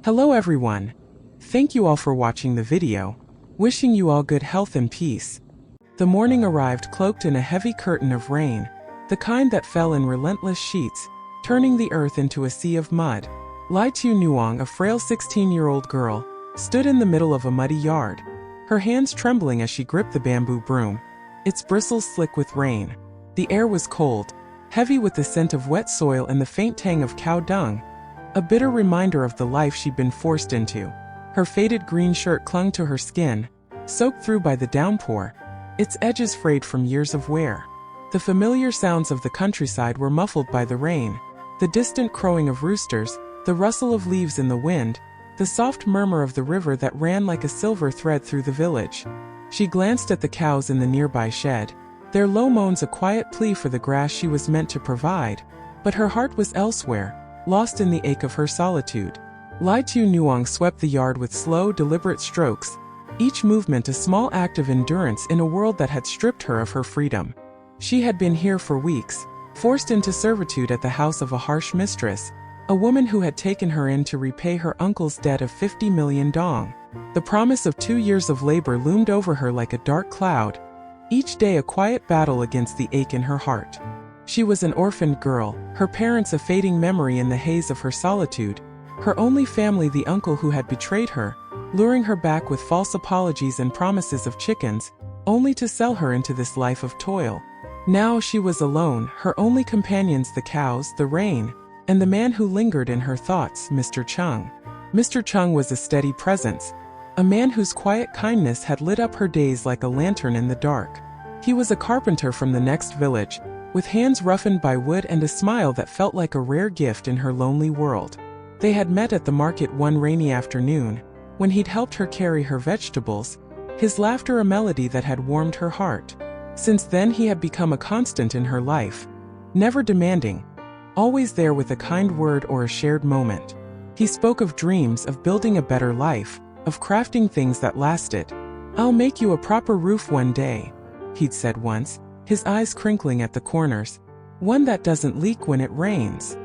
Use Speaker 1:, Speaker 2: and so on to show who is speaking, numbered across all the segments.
Speaker 1: Hello everyone. Thank you all for watching the video. Wishing you all good health and peace. The morning arrived cloaked in a heavy curtain of rain, the kind that fell in relentless sheets, turning the earth into a sea of mud. Tieu Nuong, a frail 16-year-old girl, stood in the middle of a muddy yard, her hands trembling as she gripped the bamboo broom, its bristles slick with rain. The air was cold, heavy with the scent of wet soil and the faint tang of cow dung, a bitter reminder of the life she'd been forced into. Her faded green shirt clung to her skin, soaked through by the downpour, its edges frayed from years of wear. The familiar sounds of the countryside were muffled by the rain, the distant crowing of roosters, the rustle of leaves in the wind, the soft murmur of the river that ran like a silver thread through the village. She glanced at the cows in the nearby shed, their low moans a quiet plea for the grass she was meant to provide, but her heart was elsewhere, lost in the ache of her solitude. Tieu Nuong swept the yard with slow, deliberate strokes, each movement a small act of endurance in a world that had stripped her of her freedom. She had been here for weeks, forced into servitude at the house of a harsh mistress, a woman who had taken her in to repay her uncle's debt of 50 million dong. The promise of 2 years of labor loomed over her like a dark cloud, each day a quiet battle against the ache in her heart. She was an orphaned girl, her parents a fading memory in the haze of her solitude, her only family the uncle who had betrayed her, luring her back with false apologies and promises of chickens, only to sell her into this life of toil. Now she was alone, her only companions the cows, the rain, and the man who lingered in her thoughts, Mr. Chung. Mr. Chung was a steady presence, a man whose quiet kindness had lit up her days like a lantern in the dark. He was a carpenter from the next village, with hands roughened by wood and a smile that felt like a rare gift in her lonely world. They had met at the market one rainy afternoon, when he'd helped her carry her vegetables, his laughter a melody that had warmed her heart. Since then he had become a constant in her life, never demanding, always there with a kind word or a shared moment. He spoke of dreams, of building a better life, of crafting things that lasted. "I'll make you a proper roof one day," he'd said once, his eyes crinkling at the corners. "One that doesn't leak when it rains."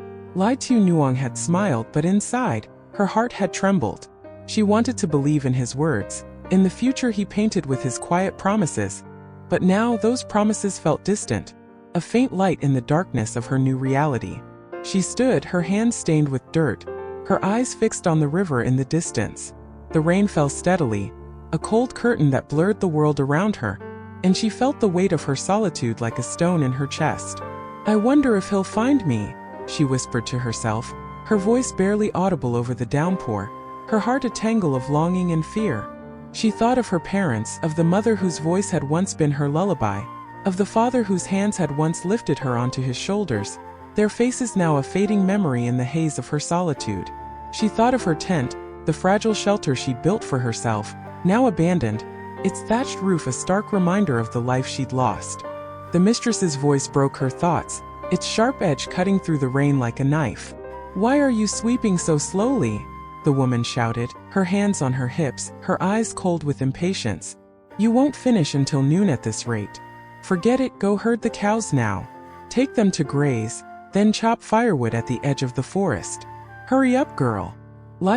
Speaker 1: Tieu Nuong had smiled, but inside, her heart had trembled. She wanted to believe in his words, in the future he painted with his quiet promises. But now those promises felt distant, a faint light in the darkness of her new reality. She stood, her hands stained with dirt, her eyes fixed on the river in the distance. The rain fell steadily, a cold curtain that blurred the world around her, and she felt the weight of her solitude like a stone in her chest. "I wonder if he'll find me," she whispered to herself, her voice barely audible over the downpour, her heart a tangle of longing and fear. She thought of her parents, of the mother whose voice had once been her lullaby, of the father whose hands had once lifted her onto his shoulders, their faces now a fading memory in the haze of her solitude. She thought of her tent, the fragile shelter she'd built for herself, now abandoned, its thatched roof a stark reminder of the life she'd lost. The mistress's voice broke her thoughts, its sharp edge cutting through the rain like a knife. "Why are you sweeping so slowly?" the woman shouted, her hands on her hips, her eyes cold with impatience. "You won't finish until noon at this rate. Forget it, go herd the cows now. Take them to graze, then chop firewood at the edge of the forest. Hurry up, girl."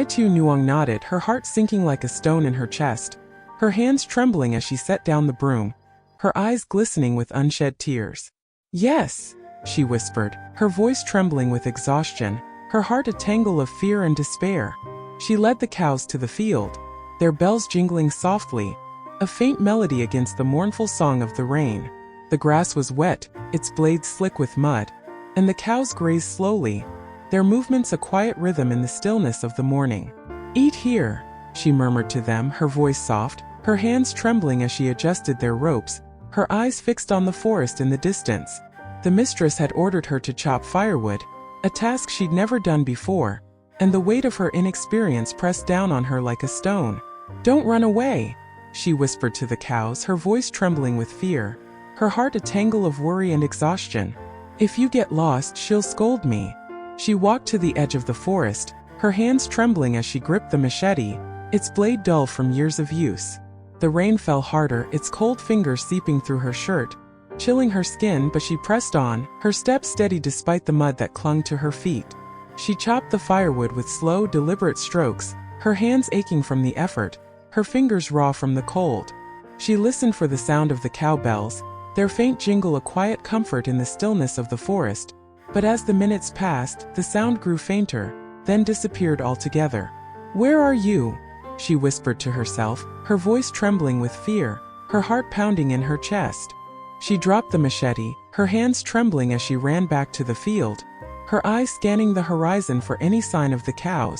Speaker 1: Tieu Nuong nodded, her heart sinking like a stone in her chest, her hands trembling as she set down the broom, her eyes glistening with unshed tears. "Yes," she whispered, her voice trembling with exhaustion, her heart a tangle of fear and despair. She led the cows to the field, their bells jingling softly, a faint melody against the mournful song of the rain. The grass was wet, its blades slick with mud, and the cows grazed slowly, their movements a quiet rhythm in the stillness of the morning. "Eat here," she murmured to them, her voice soft, her hands trembling as she adjusted their ropes, her eyes fixed on the forest in the distance. The mistress had ordered her to chop firewood, a task she'd never done before, and the weight of her inexperience pressed down on her like a stone. "Don't run away," she whispered to the cows, her voice trembling with fear, her heart a tangle of worry and exhaustion. "If you get lost, she'll scold me." She walked to the edge of the forest, her hands trembling as she gripped the machete, its blade dull from years of use. The rain fell harder, its cold fingers seeping through her shirt, chilling her skin, but she pressed on, her steps steady despite the mud that clung to her feet. She chopped the firewood with slow, deliberate strokes, her hands aching from the effort, her fingers raw from the cold. She listened for the sound of the cowbells, their faint jingle a quiet comfort in the stillness of the forest. But as the minutes passed, the sound grew fainter, then disappeared altogether. "Where are you?" she whispered to herself, her voice trembling with fear, her heart pounding in her chest. She dropped the machete, her hands trembling as she ran back to the field, her eyes scanning the horizon for any sign of the cows.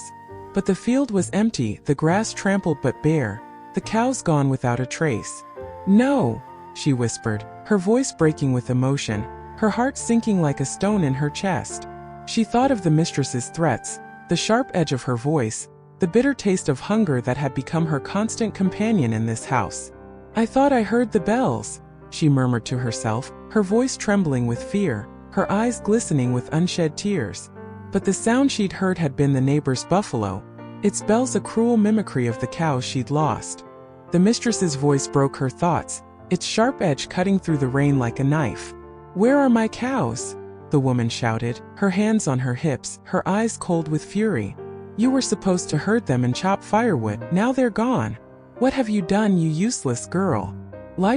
Speaker 1: But the field was empty, the grass trampled but bare, the cows gone without a trace. "No," she whispered, her voice breaking with emotion, her heart sinking like a stone in her chest. She thought of the mistress's threats, the sharp edge of her voice, the bitter taste of hunger that had become her constant companion in this house. "I thought I heard the bells," she murmured to herself, her voice trembling with fear, her eyes glistening with unshed tears. But the sound she'd heard had been the neighbor's buffalo, its bells a cruel mimicry of the cows she'd lost. The mistress's voice broke her thoughts, its sharp edge cutting through the rain like a knife. "Where are my cows?" the woman shouted, her hands on her hips, her eyes cold with fury. "You were supposed to herd them and chop firewood, now they're gone. What have you done, you useless girl?"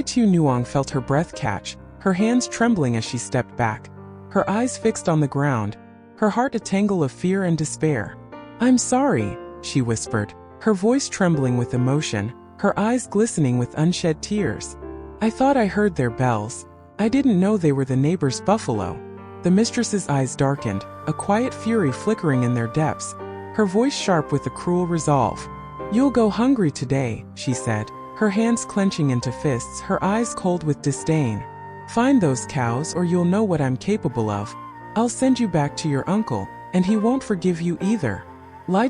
Speaker 1: Tieu Nuong felt her breath catch, her hands trembling as she stepped back, her eyes fixed on the ground, her heart a tangle of fear and despair. "I'm sorry," she whispered, her voice trembling with emotion, her eyes glistening with unshed tears. "I thought I heard their bells. I didn't know they were the neighbor's buffalo." The mistress's eyes darkened, a quiet fury flickering in their depths, her voice sharp with a cruel resolve. "You'll go hungry today," she said, her hands clenching into fists, her eyes cold with disdain. "Find those cows or you'll know what I'm capable of. I'll send you back to your uncle, and he won't forgive you either."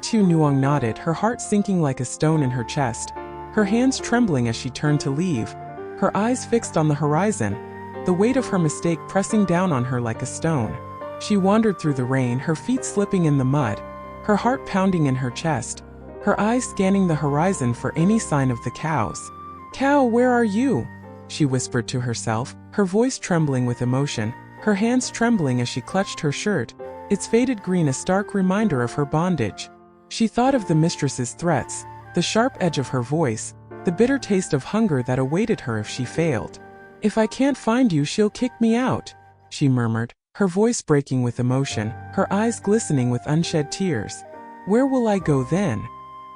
Speaker 1: Tieu Nuong nodded, her heart sinking like a stone in her chest, her hands trembling as she turned to leave, her eyes fixed on the horizon, the weight of her mistake pressing down on her like a stone. She wandered through the rain, her feet slipping in the mud, her heart pounding in her chest, her eyes scanning the horizon for any sign of the cows. "Cow, where are you?" she whispered to herself, her voice trembling with emotion, her hands trembling as she clutched her shirt, its faded green a stark reminder of her bondage. She thought of the mistress's threats, the sharp edge of her voice, the bitter taste of hunger that awaited her if she failed. "If I can't find you, she'll kick me out," she murmured, her voice breaking with emotion, her eyes glistening with unshed tears. "Where will I go then?"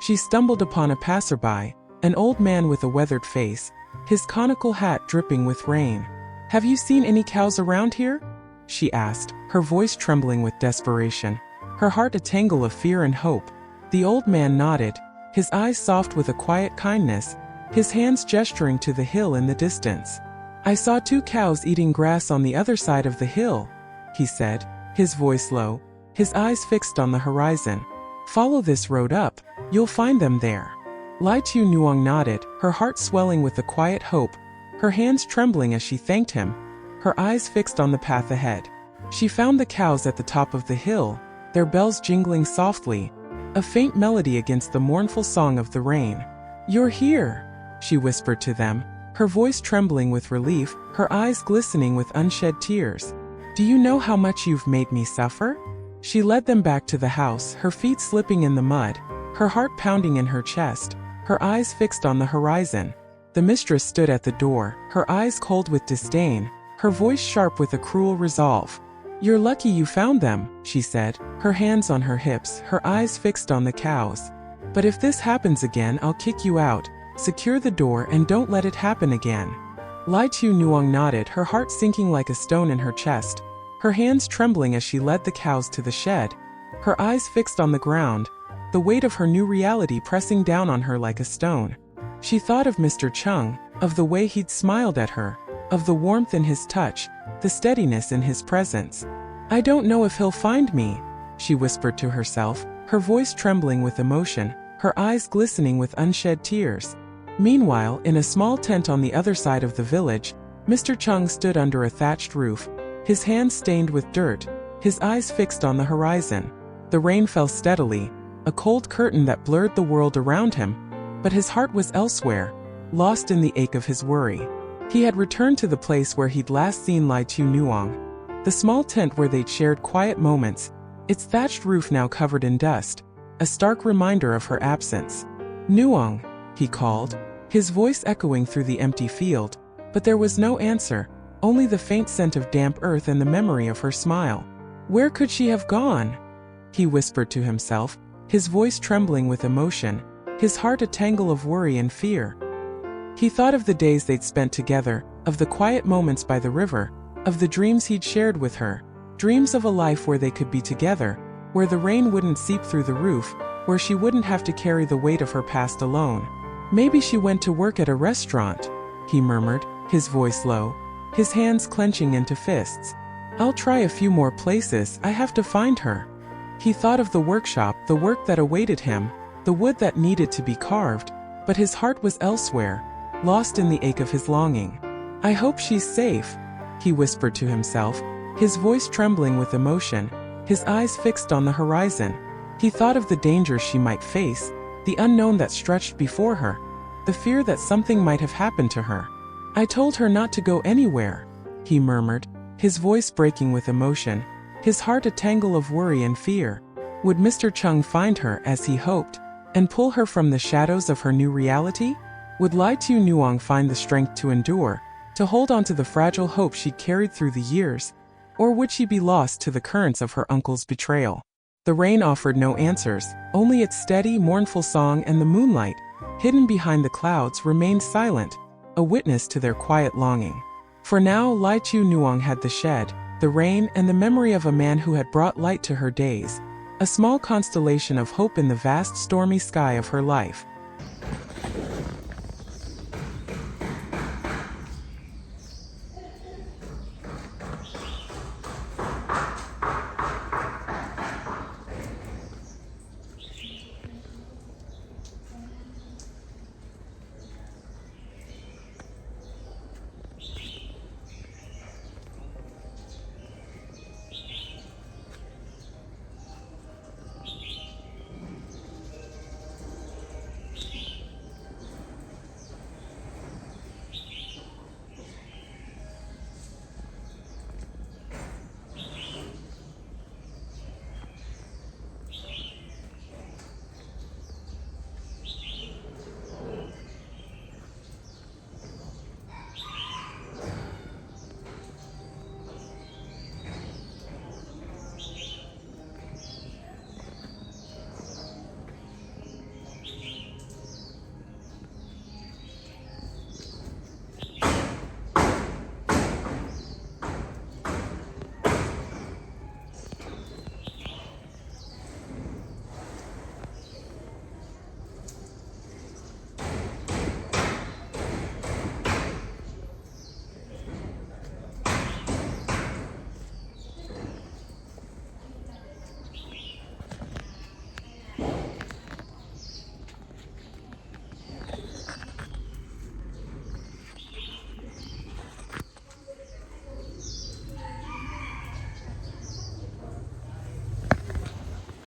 Speaker 1: She stumbled upon a passerby, an old man with a weathered face, his conical hat dripping with rain. "Have you seen any cows around here?" she asked, her voice trembling with desperation, her heart a tangle of fear and hope. The old man nodded, his eyes soft with a quiet kindness, his hands gesturing to the hill in the distance. "I saw 2 cows eating grass on the other side of the hill," he said, his voice low, his eyes fixed on the horizon. "Follow this road up, you'll find them there." Tieu Nuong nodded, her heart swelling with a quiet hope, her hands trembling as she thanked him, her eyes fixed on the path ahead. She found the cows at the top of the hill, their bells jingling softly, a faint melody against the mournful song of the rain. "You're here," she whispered to them, her voice trembling with relief, her eyes glistening with unshed tears. "Do you know how much you've made me suffer?" She led them back to the house, her feet slipping in the mud, her heart pounding in her chest, her eyes fixed on the horizon. The mistress stood at the door, her eyes cold with disdain, her voice sharp with a cruel resolve. "You're lucky you found them," she said, her hands on her hips, her eyes fixed on the cows. "But if this happens again, I'll kick you out. Secure the door and don't let it happen again." Tieu Nuong nodded, her heart sinking like a stone in her chest, her hands trembling as she led the cows to the shed, her eyes fixed on the ground, the weight of her new reality pressing down on her like a stone. She thought of Mr. Chung, of the way he'd smiled at her, of the warmth in his touch, the steadiness in his presence. "I don't know if he'll find me," she whispered to herself, her voice trembling with emotion, her eyes glistening with unshed tears. Meanwhile, in a small tent on the other side of the village, Mr. Chung stood under a thatched roof, his hands stained with dirt, his eyes fixed on the horizon. The rain fell steadily, a cold curtain that blurred the world around him, but his heart was elsewhere, lost in the ache of his worry. He had returned to the place where he'd last seen Tieu Nuong, the small tent where they'd shared quiet moments, its thatched roof now covered in dust, a stark reminder of her absence. "Nuong," he called, his voice echoing through the empty field, but there was no answer, only the faint scent of damp earth and the memory of her smile. Where could she have gone? He whispered to himself, his voice trembling with emotion, his heart a tangle of worry and fear. He thought of the days they'd spent together, of the quiet moments by the river, of the dreams he'd shared with her, dreams of a life where they could be together, where the rain wouldn't seep through the roof, where she wouldn't have to carry the weight of her past alone. Maybe she went to work at a restaurant, he murmured, his voice low, his hands clenching into fists. I'll try a few more places, I have to find her. He thought of the workshop, the work that awaited him, the wood that needed to be carved, but his heart was elsewhere, lost in the ache of his longing. I hope she's safe, he whispered to himself, his voice trembling with emotion, his eyes fixed on the horizon. He thought of the dangers she might face, the unknown that stretched before her, the fear that something might have happened to her. I told her not to go anywhere, he murmured, his voice breaking with emotion, his heart a tangle of worry and fear. Would Mr. Chung find her as he hoped, and pull her from the shadows of her new reality? Would Tieu Nuong find the strength to endure, to hold on to the fragile hope she'd carried through the years? Or would she be lost to the currents of her uncle's betrayal? The rain offered no answers, only its steady, mournful song, and the moonlight, hidden behind the clouds, remained silent, a witness to their quiet longing. For now Tieu Nuong had the shed, the rain, and the memory of a man who had brought light to her days, a small constellation of hope in the vast stormy sky of her life.